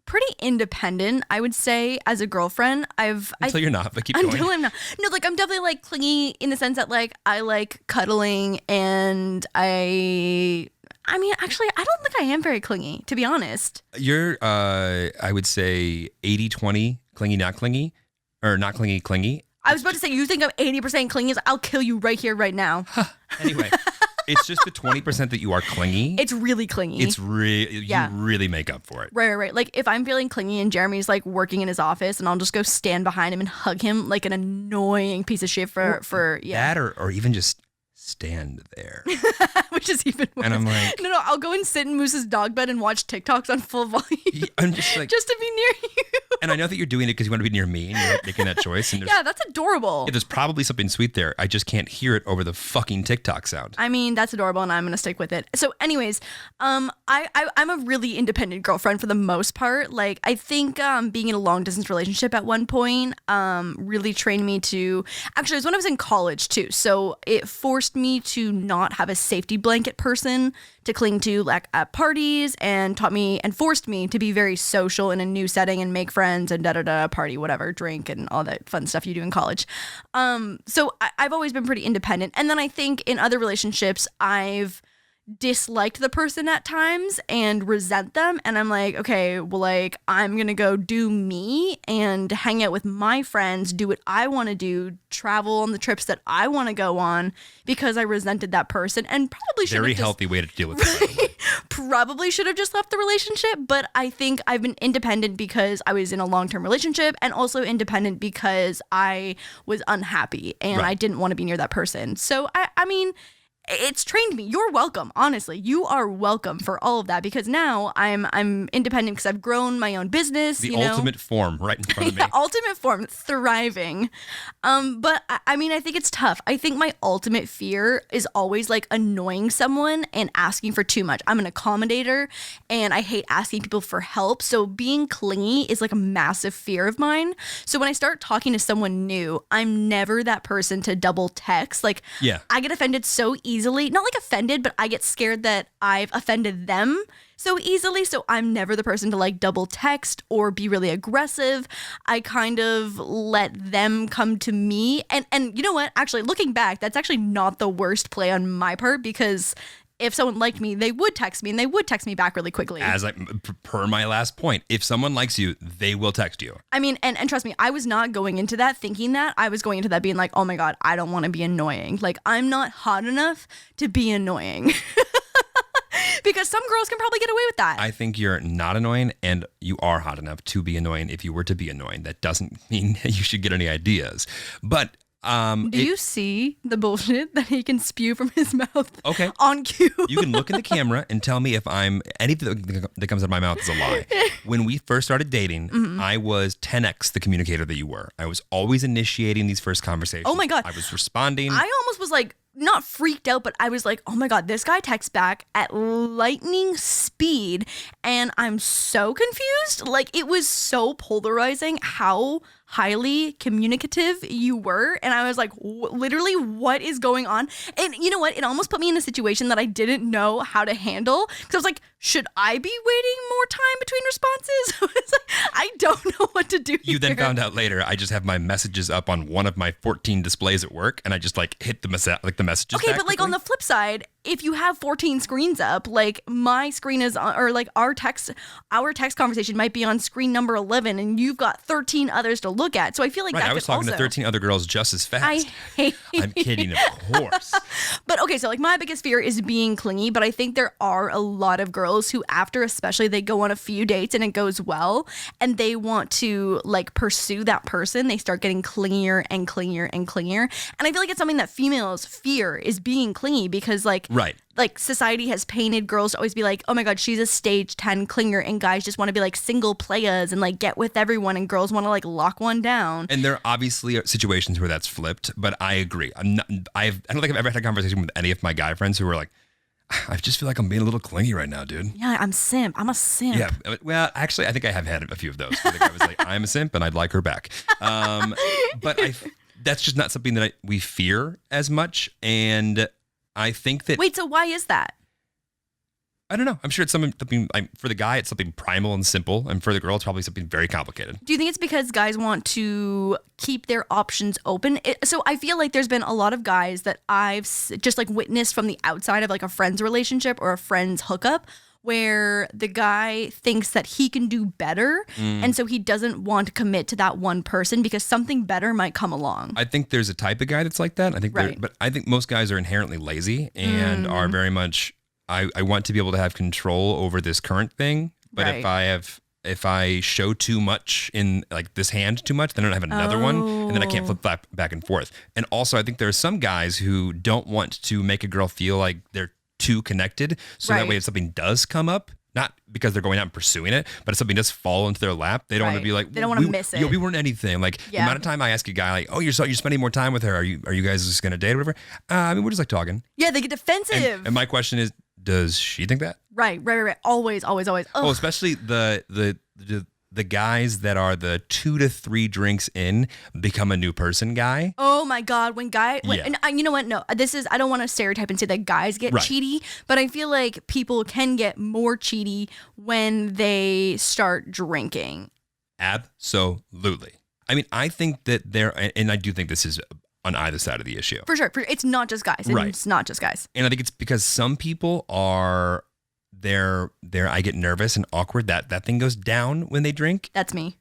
pretty independent, I would say, as a girlfriend. Until you're not, but keep going. Until I'm not. No, like I'm definitely like clingy in the sense that like I like cuddling, and I mean, actually, I don't think I am very clingy, to be honest. You're, I would say 80-20, clingy, not clingy, or not clingy, clingy. I was about to say, you think I'm 80% clingy? I'll kill you right here, right now. Anyway, it's just the 20% that you are clingy. It's really clingy. It's you really make up for it. Right. Like if I'm feeling clingy and Jeremy's like working in his office, and I'll just go stand behind him and hug him like an annoying piece of shit for that, or even just stand there. Which is even worse. And I'm like, no, I'll go and sit in Moose's dog bed and watch TikToks on full volume. I'm just like, just to be near you. And I know that you're doing it because you want to be near me and you're making that choice. And yeah, that's adorable. There's probably something sweet there. I just can't hear it over the fucking TikTok sound. I mean, that's adorable, and I'm gonna stick with it. So, anyways, I'm a really independent girlfriend for the most part. Like, I think being in a long distance relationship at one point really trained me to. Actually, it was when I was in college too. So it forced me to not have a safety blanket person to cling to, like at parties, and taught me and forced me to be very social in a new setting and make friends and party, whatever, drink and all that fun stuff you do in college. So I've always been pretty independent. And then I think in other relationships, I've disliked the person at times and resent them, and I'm like, okay, well, like I'm gonna go do me and hang out with my friends, do what I want to do, travel on the trips that I want to go on, because I resented that person, and probably should very healthy way to deal with it. Probably should have just left the relationship, but I think I've been independent because I was in a long-term relationship, and also independent because I was unhappy and I didn't want to be near that person. So I mean, it's trained me. You're welcome. Honestly, you are welcome for all of that, because now I'm independent because I've grown my own business. The ultimate form right in front of me. Ultimate form, thriving. But I mean, I think it's tough. I think my ultimate fear is always like annoying someone and asking for too much. I'm an accommodator, and I hate asking people for help. So being clingy is like a massive fear of mine. So when I start talking to someone new, I'm never that person to double text. Like, I get offended so easily. Not like offended, but I get scared that I've offended them so easily. So I'm never the person to like double text or be really aggressive. I kind of let them come to me. And you know what? Actually, looking back, that's actually not the worst play on my part, because if someone liked me, they would text me, and they would text me back really quickly. Per my last point, if someone likes you, they will text you. I mean, and trust me, I was not going into that thinking that. I was going into that being like, oh my God, I don't want to be annoying. Like, I'm not hot enough to be annoying. Because some girls can probably get away with that. I think you're not annoying, and you are hot enough to be annoying if you were to be annoying. That doesn't mean you should get any ideas. But do you see the bullshit that he can spew from his mouth? Okay. On cue. You can look in the camera and tell me if anything that comes out of my mouth is a lie. When we first started dating, I was 10x the communicator that you were. I was always initiating these first conversations. Oh my God. I was responding. I almost was like, not freaked out, but I was like, oh my God, this guy texts back at lightning speed, and I'm so confused. Like, it was so polarizing how highly communicative you were, and I was like, literally, what is going on? And you know what? It almost put me in a situation that I didn't know how to handle, because I was like, should I be waiting more time between responses? I don't know what to do. You then found out later I just have my messages up on one of my 14 displays at work, and I just like hit the messages. Okay, but like on the flip side, if you have 14 screens up, like my screen is on, or like our text conversation might be on screen number 11, and you've got 13 others to look at. So I feel like I was talking to 13 other girls just as fast. I'm kidding, of course. But okay, so like my biggest fear is being clingy, but I think there are a lot of girls who after especially they go on a few dates and it goes well and they want to like pursue that person, they start getting clingier and clingier and clingier. And I feel like it's something that females fear is being clingy because like like society has painted girls to always be like, oh my God, she's a stage 10 clinger, and guys just want to be like single players and like get with everyone, and girls want to like lock one down. And there obviously are situations where that's flipped, but I agree. I don't think I've ever had a conversation with any of my guy friends who were like, I just feel like I'm being a little clingy right now, dude. Yeah, I'm simp. I'm a simp. Yeah, well, actually, I think I have had a few of those. Where the guy was like, I'm a simp and I'd like her back. But that's just not something that we fear as much. And I think that... Wait, so why is that? I don't know. I'm sure it's something for the guy, it's something primal and simple. And for the girl, it's probably something very complicated. Do you think it's because guys want to keep their options open? So I feel like there's been a lot of guys that I've just like witnessed from the outside of like a friend's relationship or a friend's hookup where the guy thinks that he can do better. And so he doesn't want to commit to that one person because something better might come along. I think there's a type of guy that's like that. But I think most guys are inherently lazy and are very much... I want to be able to have control over this current thing, but if I show too much in like this hand too much, then I don't have another one, and then I can't flip back and forth. And also, I think there are some guys who don't want to make a girl feel like they're too connected, so that way if something does come up, not because they're going out and pursuing it, but if something does fall into their lap, they don't want to be like, they don't want to miss it. We weren't anything. Like the amount of time I ask a guy, like, oh, you're spending more time with her. Are you guys just gonna date or whatever? I mean, we're just like talking. Yeah, they get defensive. And my question is, does she think that? Right. Always. Oh, especially the guys that are the 2 to 3 drinks in become a new person guy. Oh my God. And you know what? No, I don't want to stereotype and say that guys get cheaty, but I feel like people can get more cheaty when they start drinking. Absolutely. I mean, I think that and I do think this is on either side of the issue. For sure. It's not just guys. It's not just guys. And I think it's because some people are I get nervous and awkward. That thing goes down when they drink. That's me.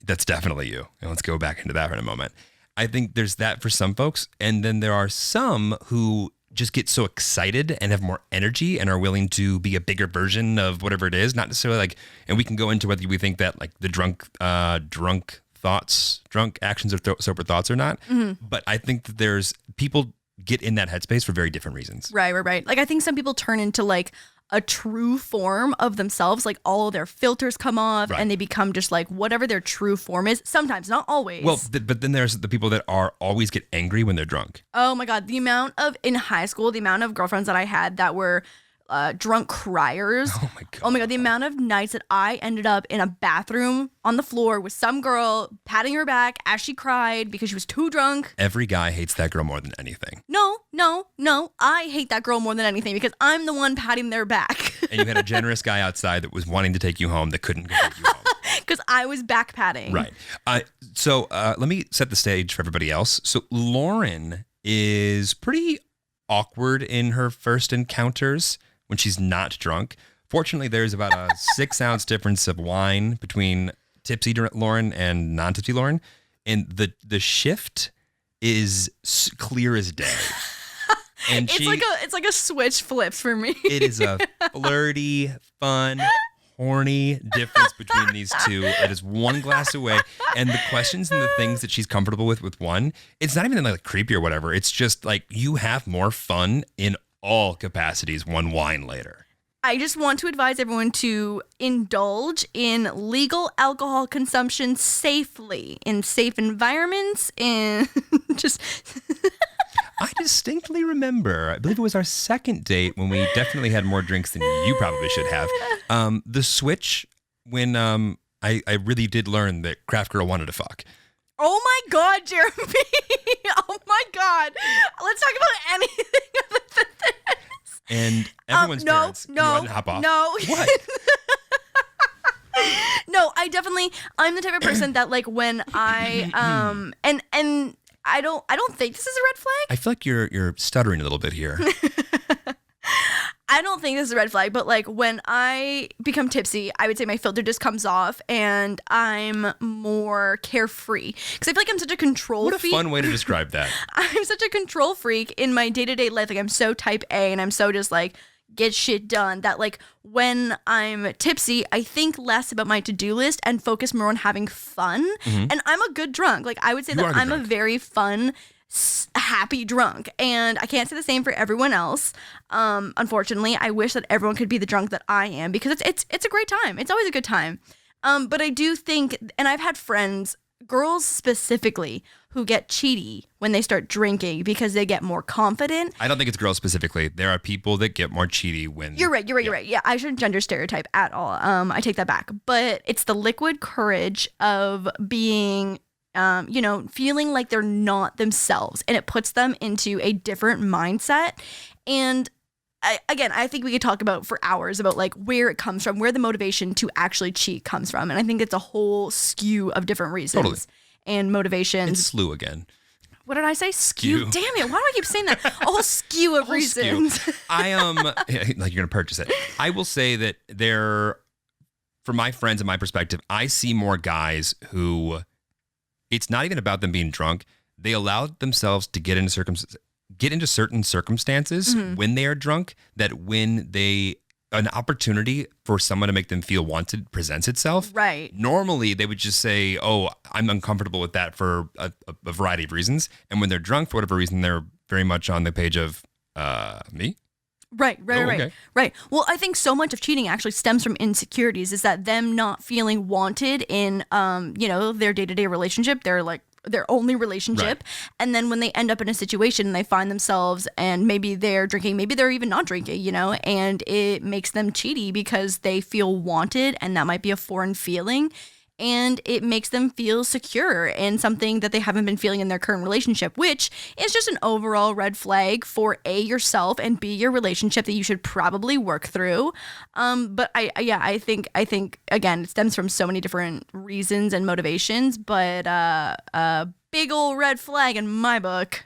That's definitely you. And let's go back into that for a moment. I think there's that for some folks. And then there are some who just get so excited and have more energy and are willing to be a bigger version of whatever it is. Not necessarily like, and we can go into whether we think that like the drunk actions or sober thoughts or not. But I think that there's people get in that headspace for very different reasons. Right. Like I think some people turn into like a true form of themselves. Like all their filters come off and they become just like whatever their true form is. Sometimes, not always. Well, but then there's the people that always get angry when they're drunk. Oh my God. In high school, the amount of girlfriends that I had that were drunk criers. Oh my God. The amount of nights that I ended up in a bathroom on the floor with some girl patting her back as she cried because she was too drunk. Every guy hates that girl more than anything. No. I hate that girl more than anything because I'm the one patting their back. And you had a generous guy outside that was wanting to take you home that couldn't take you home. Because I was back patting. Right. So let me set the stage for everybody else. So Lauren is pretty awkward in her first encounters when she's not drunk. Fortunately, there's about a 6-ounce difference of wine between tipsy Lauren and non-tipsy Lauren. And the shift is clear as day. And it's like a switch flips for me. It is a flirty, fun, horny difference between these two. It is one glass away. And the questions and the things that she's comfortable with one, it's not even like creepy or whatever. It's just like you have more fun in all capacities one wine later. I just want to advise everyone to indulge in legal alcohol consumption safely in safe environments and just... I distinctly remember, I believe it was our second date when we definitely had more drinks than you probably should have. The switch when I really did learn that Craft Girl wanted to fuck. Oh my God, Jeremy. Oh my God. Let's talk about anything other than this. And everyone's parents. You want to hop off? No. What? No, I'm the type of person that like when I and I don't think this is a red flag. I feel like you're stuttering a little bit here. I don't think this is a red flag, but like when I become tipsy, I would say my filter just comes off and I'm more carefree. Because I feel like I'm such a control freak. What a fun way to describe that. I'm such a control freak in my day-to-day life. Like I'm so type A and I'm so just like get shit done that like when I'm tipsy, I think less about my to-do list and focus more on having fun. And I'm a good drunk. Like I would say that I'm a very fun, happy drunk, and I can't say the same for everyone else. Unfortunately, I wish that everyone could be the drunk that I am because it's a great time. It's always a good time. But I do think, and I've had friends, girls specifically, who get cheaty when they start drinking because they get more confident. I don't think it's girls specifically. There are people that get more cheaty when... You're right. Yeah, I shouldn't gender stereotype at all. I take that back. But it's the liquid courage of being... feeling like they're not themselves, and it puts them into a different mindset. And I think we could talk about for hours about like where it comes from, where the motivation to actually cheat comes from. And I think it's a whole skew of different reasons and motivations. It's slew again. What did I say? Skew. Damn it. Why do I keep saying that? A whole skew of reasons. I like you're going to purchase it. I will say that from my friends and my perspective, I see more guys who... It's not even about them being drunk. They allow themselves to get into certain circumstances when they are drunk, that when an opportunity for someone to make them feel wanted presents itself. Right. Normally, they would just say, oh, I'm uncomfortable with that for a variety of reasons. And when they're drunk, for whatever reason, they're very much on the page of me. Right. Well, I think so much of cheating actually stems from insecurities, is that them not feeling wanted in, their day-to-day relationship, their only relationship. Right. And then when they end up in a situation and they find themselves and maybe they're drinking, maybe they're even not drinking, and it makes them cheaty because they feel wanted, and that might be a foreign feeling. And it makes them feel secure in something that they haven't been feeling in their current relationship, which is just an overall red flag for A, yourself, and B, your relationship that you should probably work through. But I think again, it stems from so many different reasons and motivations, but a big old red flag in my book.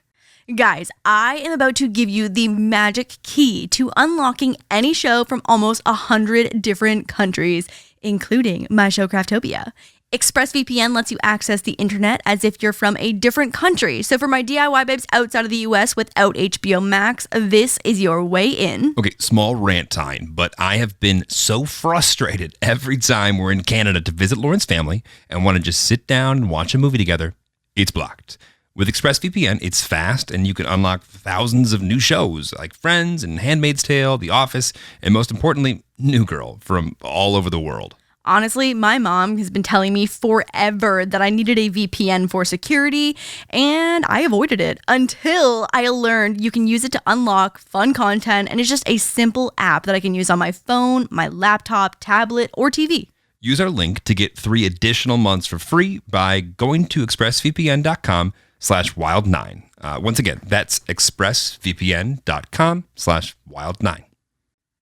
Guys, I am about to give you the magic key to unlocking any show from almost 100 different countries, including my show Craftopia. ExpressVPN lets you access the internet as if you're from a different country. So for my DIY babes outside of the US without HBO Max, this is your way in. Okay, small rant time, but I have been so frustrated every time we're in Canada to visit Lauren's family and want to just sit down and watch a movie together. It's blocked. With ExpressVPN, it's fast, and you can unlock thousands of new shows like Friends and Handmaid's Tale, The Office, and most importantly, New Girl from all over the world. Honestly, my mom has been telling me forever that I needed a VPN for security, and I avoided it until I learned you can use it to unlock fun content, and it's just a simple app that I can use on my phone, my laptop, tablet, or TV. Use our link to get 3 additional months for free by going to expressvpn.com/wild9. Once again, that's expressvpn.com/wild9.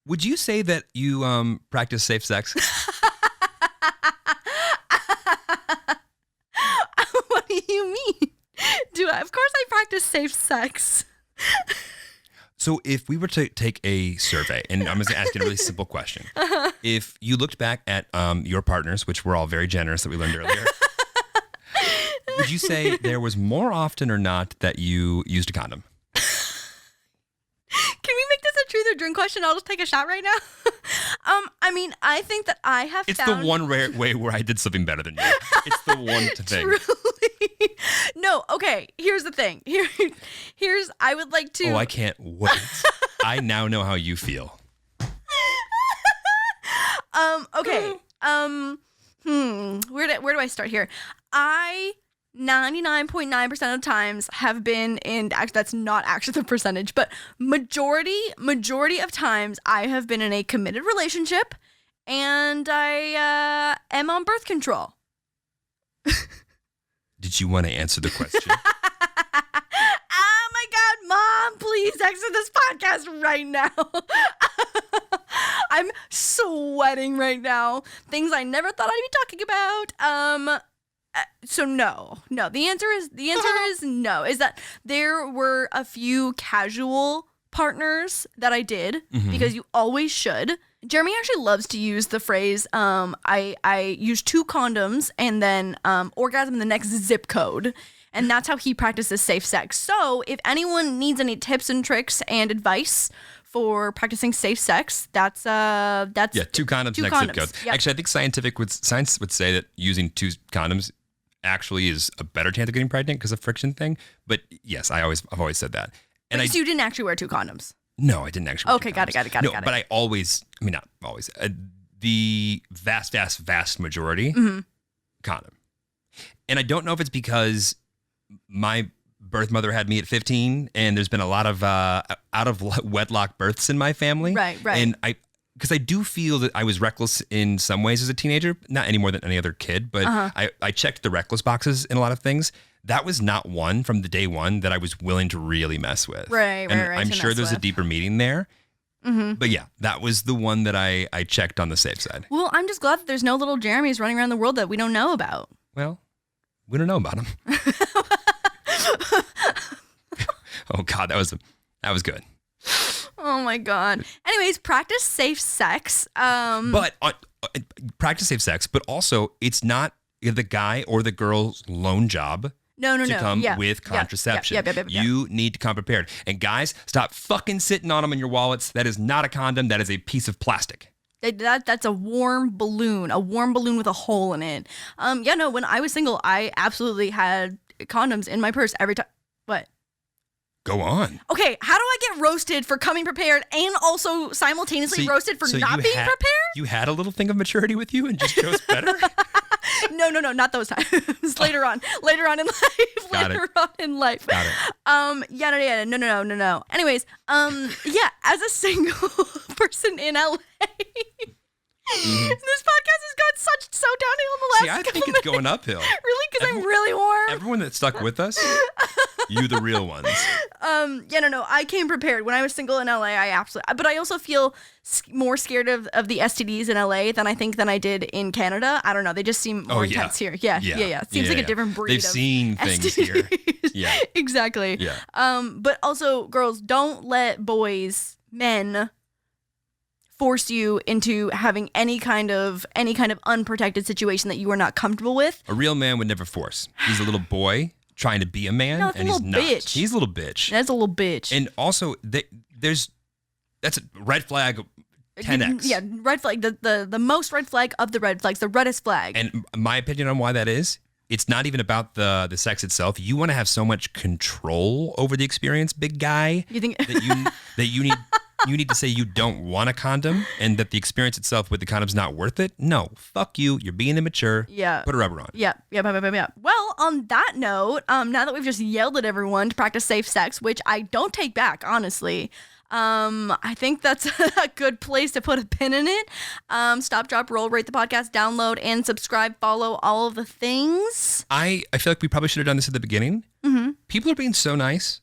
Would you say that you practice safe sex? What do you mean? Of course I practice safe sex. So if we were to take a survey, and I'm just going to ask you a really simple question. If you looked back at your partners, which were all very generous that we learned earlier, would you say there was more often or not that you used a condom? Can we make this a truth or drink question? I'll just take a shot right now. I think that I have found... It's the one rare way where I did something better than you. It's the one thing. Truly. No, okay, here's the thing. Here's, I would like to... Oh, I can't wait. I now know how you feel. Okay. Where do I start here? I 99.9% of the times have been in, actually that's not actually the percentage, but majority of times I have been in a committed relationship, and I am on birth control. Did you want to answer the question? Oh my God, Mom, please exit this podcast right now. I'm sweating right now. Things I never thought I'd be talking about. So no. The answer is no. Is that there were a few casual partners that I did because you always should. Jeremy actually loves to use the phrase, I use 2 condoms and then orgasm in the next zip code. And that's how he practices safe sex. So if anyone needs any tips and tricks and advice for practicing safe sex, that's 2 condoms next zip code. Yep. Actually, I think science would say that using 2 condoms actually is a better chance of getting pregnant because of friction thing. But yes, I've always said that. And so you didn't actually wear 2 condoms? No, I didn't actually. Okay, got it. But I always, not always, the vast majority condom. And I don't know if it's because my birth mother had me at 15 and there's been a lot of out of wedlock births in my family. Right. And because I do feel that I was reckless in some ways as a teenager, not any more than any other kid, but I checked the reckless boxes in a lot of things. That was not one from the day one that I was willing to really mess with. Right. I'm sure there's a deeper meaning there. But yeah, that was the one that I checked on the safe side. Well, I'm just glad that there's no little Jeremys running around the world that we don't know about. Well, we don't know about them. Oh God, that was good. Oh my God. Anyways, practice safe sex. But practice safe sex, but also it's not the guy or the girl's lone job. No. To come with contraception. You need to come prepared. And guys, stop fucking sitting on them in your wallets. That is not a condom. That is a piece of plastic. That's a warm balloon with a hole in it. When I was single, I absolutely had condoms in my purse every time. What? Go on. Okay, how do I get roasted for coming prepared and also simultaneously roasted for not being prepared? You had a little thing of maturity with you and just chose better? No, not those times. Later on in life. Got it. No. Anyways, as a single person in LA, this podcast has gone so downhill in the last I think it's going uphill. Really? Because I'm really warm? Everyone that stuck with us, you the real ones. I came prepared. When I was single in LA, but I also feel more scared of the STDs in LA than I did in Canada. I don't know. They just seem more intense here. Yeah. It seems like a different breed. They've seen things STDs. Here. Yeah. Exactly. Yeah. But also, girls, don't let men force you into having any kind of unprotected situation that you are not comfortable with. A real man would never force. He's a little boy trying to be a man, and he's not. Bitch. He's a little bitch. That's a little bitch. And also, that's a red flag 10x. Yeah, red flag. The most red flag of the red flags, the reddest flag. And my opinion on why that is, it's not even about the sex itself. You want to have so much control over the experience, big guy. You think that you need. You need to say you don't want a condom and that the experience itself with the condom's not worth it. No, fuck you. You're being immature. Yeah. Put a rubber on. Yeah. Well, on that note, now that we've just yelled at everyone to practice safe sex, which I don't take back, honestly, I think that's a good place to put a pin in it. Stop, drop, roll, rate the podcast, download, and subscribe, follow all of the things. I feel like we probably should have done this at the beginning. People are being so nice.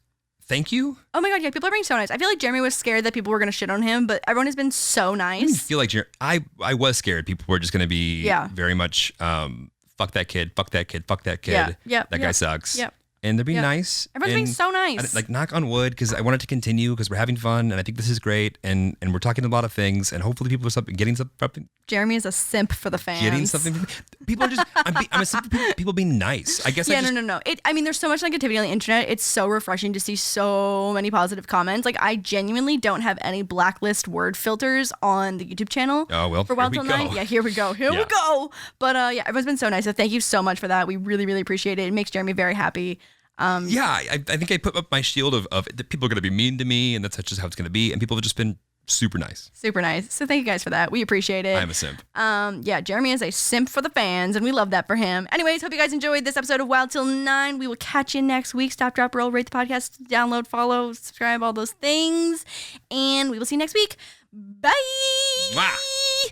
Thank you. Oh my God, yeah, people are being so nice. I feel like Jeremy was scared that people were going to shit on him, but everyone has been so nice. I feel like I was scared people were just going to be very much, fuck that kid. Yeah. That guy sucks. Yep. And they're being nice. Everyone's being so nice. Like, knock on wood, because I want it to continue, because we're having fun, and I think this is great, and we're talking a lot of things, and hopefully people are getting something. Jeremy is a simp for the fans. Getting something. People are just, I'm a simp for people being nice. I guess. Yeah, no. There's so much negativity on the internet. It's so refreshing to see so many positive comments. Like, I genuinely don't have any blacklist word filters on the YouTube channel. Oh, well, for Wild Til. Yeah, here we go. We go. But everyone's been so nice. So thank you so much for that. We really, really appreciate it. It makes Jeremy very happy. I think I put up my shield of that people are going to be mean to me, and that's just how it's going to be. And people have just been super nice. Super nice. So thank you guys for that. We appreciate it. I'm a simp. Jeremy is a simp for the fans, and we love that for him. Anyways, hope you guys enjoyed this episode of Wild Till 9. We will catch you next week. Stop, drop, roll, rate the podcast, download, follow, subscribe, all those things. And we will see you next week. Bye. Wow.